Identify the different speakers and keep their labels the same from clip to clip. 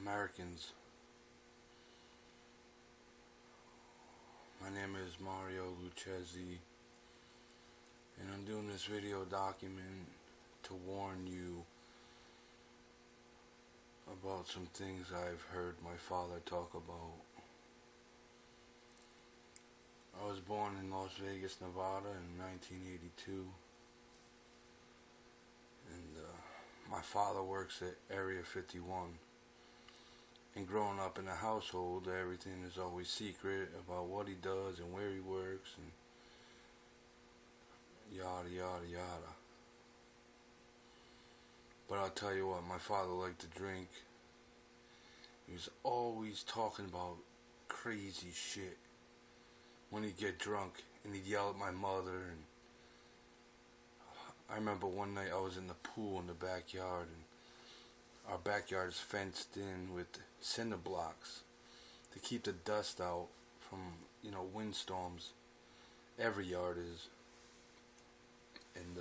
Speaker 1: Americans. My name is Mario Lucchesi, and I'm doing this video document to warn you about some things I've heard my father talk about. I was born in Las Vegas, Nevada in 1982, and my father works at Area 51. And growing up in a household, everything is always secret about what he does and where he works and yada yada yada. But I'll tell you what, my father liked to drink. He was always talking about crazy shit when he'd get drunk, and he'd yell at my mother. And I remember one night I was in the pool in the backyard, and our backyard is fenced in with cinder blocks to keep the dust out from, windstorms. Every yard is. And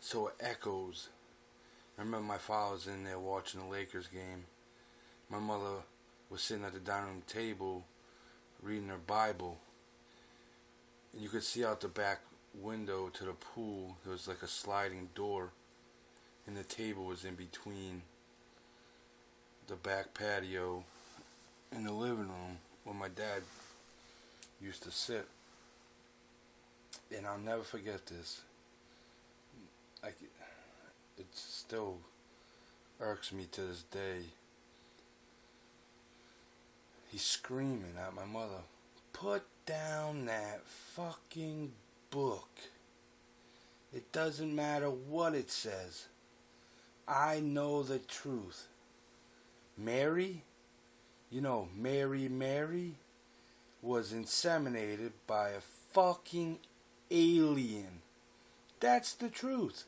Speaker 1: so it echoes. I remember my father was in there watching the Lakers game. My mother was sitting at the dining room table reading her Bible. And you could see out the back window to the pool, there was like a sliding door. And the table was in between the back patio and the living room where my dad used to sit. And I'll never forget this. It still irks me to this day. He's screaming at my mother, "Put down that fucking book. It doesn't matter what it says. I know the truth. Mary, Mary was inseminated by a fucking alien. That's the truth.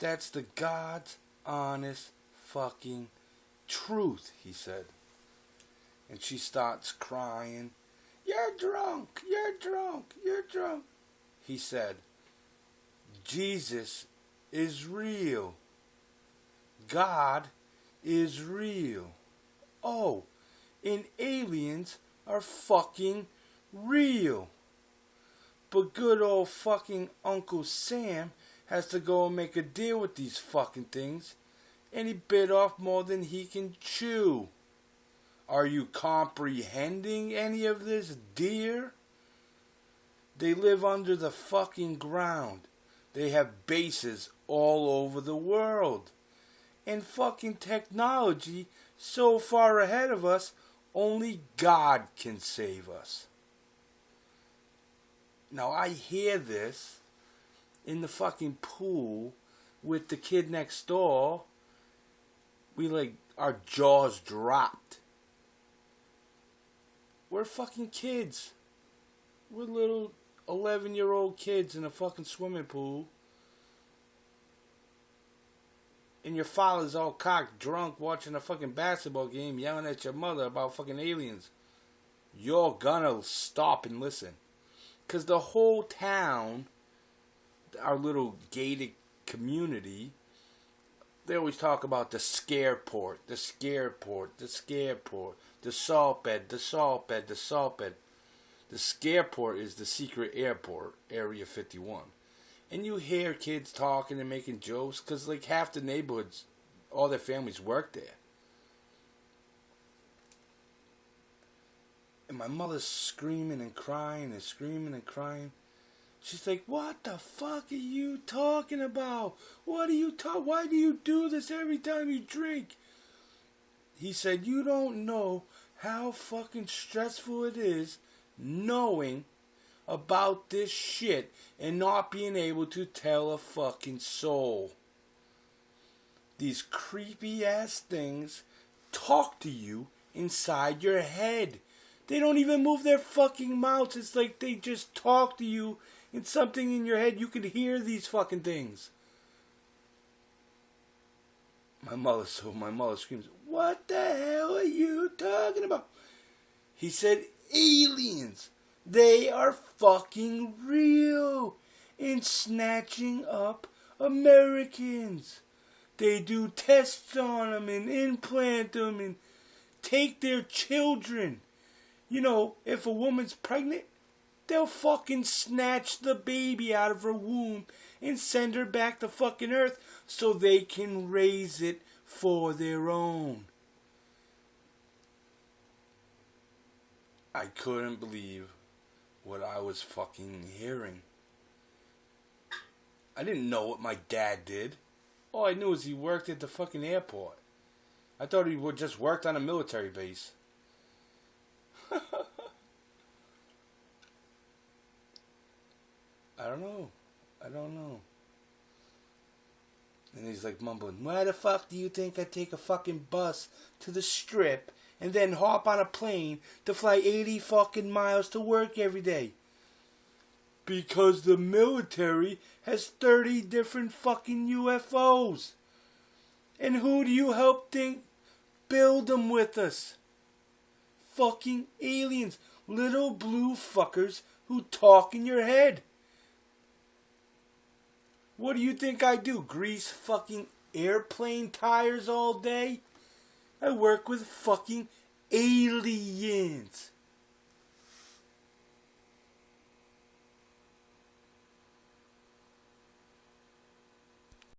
Speaker 1: That's the God's honest fucking truth," he said. And she starts crying. "You're drunk, you're drunk, you're drunk." He said, "Jesus is real. God is real. Oh, and aliens are fucking real. But good old fucking Uncle Sam has to go and make a deal with these fucking things, and he bit off more than he can chew. Are you comprehending any of this, dear? They live under the fucking ground. They have bases all over the world. And fucking technology so far ahead of us, only God can save us." Now I hear this in the fucking pool with the kid next door. Our jaws dropped. We're fucking kids. We're little 11-year-old kids in a fucking swimming pool. And your father's all cocked, drunk, watching a fucking basketball game, yelling at your mother about fucking aliens. You're gonna stop and listen. Because the whole town, our little gated community, they always talk about the scareport, the scareport, the scareport, the salt bed, the salt bed, the salt bed. The scareport is the secret airport, Area 51. And you hear kids talking and making jokes because half the neighborhoods, all their families work there. And my mother's screaming and crying and screaming and crying. She's like, "What the fuck are you talking about? Why do you do this every time you drink?" He said, "You don't know how fucking stressful it is knowing about this shit and not being able to tell a fucking soul. These creepy ass things talk to you inside your head. They don't even move their fucking mouths. It's like they just talk to you in something in your head. You can hear these fucking things." My mother screams, "What the hell are you talking about?" He said, "Aliens. They are fucking real and snatching up Americans. They do tests on them and implant them and take their children. You know, if a woman's pregnant, they'll fucking snatch the baby out of her womb and send her back to fucking Earth so they can raise it for their own. I couldn't believe what I was fucking hearing. I didn't know what my dad did. All I knew is he worked at the fucking airport. I thought he would just worked on a military base. I don't know. And he's like mumbling, why the fuck do you think I take a fucking bus to the Strip and then hop on a plane to fly 80 fucking miles to work every day? Because the military has 30 different fucking UFOs. And who do you help think build them with us? Fucking aliens. Little blue fuckers who talk in your head. What do you think I do? Grease fucking airplane tires all day? I work with fucking aliens.